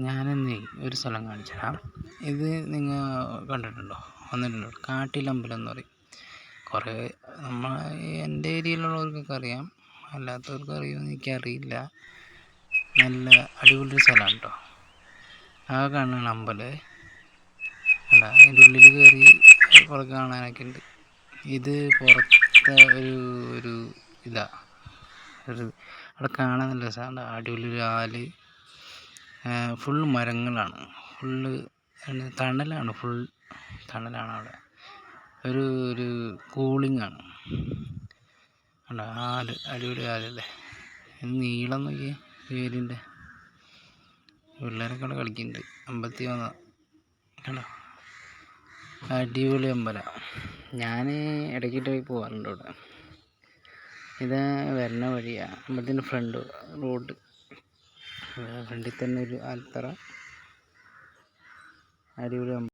ഞാനിന്ന് ഒരു സ്ഥലം കാണിച്ചു തരാം. ഇത് നിങ്ങൾ കണ്ടിട്ടുണ്ടോ? വന്നിട്ടുണ്ടോ? കാട്ടിലമ്പലം എന്ന് പറയും. കുറേ എൻ്റെ ഏരിയയിലുള്ളവർക്കൊക്കെ അറിയാം, അല്ലാത്തവർക്ക് അറിയുമെന്ന് എനിക്കറിയില്ല. നല്ല അടിപൊളി സ്ഥലമാണ് കേട്ടോ. ആ കാണുന്ന അമ്പലം അല്ല, അതിൻ്റെ ഉള്ളിൽ കയറി കുറേ കാണാനൊക്കെ ഉണ്ട്. ഇത് പുറത്തെ ഒരു ഇതാ അവിടെ കാണാൻ നല്ല രസമാണ്. അടിപൊളി ആല്, ഫുൾ മരങ്ങളാണ്, തണലാണ്, ഫുൾ തണലാണ്. അവിടെ ഒരു കൂളിംഗ് ആണ്. അല്ല, ആല് അടിപൊളി ആലല്ലേ. നീളം നോക്കിയേ വേരിൻ്റെ. പിള്ളേരൊക്കെ അവിടെ കളിക്കുന്നുണ്ട്. അമ്പലത്തിൽ വന്ന കണ്ടോ, അടിപൊളി അമ്പലം. ഞാൻ ഇടയ്ക്കിട്ട് പോയി പോകാറുണ്ട് അവിടെ. ഇത് വരുന്ന വഴിയാണ് അമ്പലത്തിൻ്റെ റോഡ്. ഫ്രണ്ടിൽ തന്നെ ഒരു ആൽത്തറ. അടിപൊളി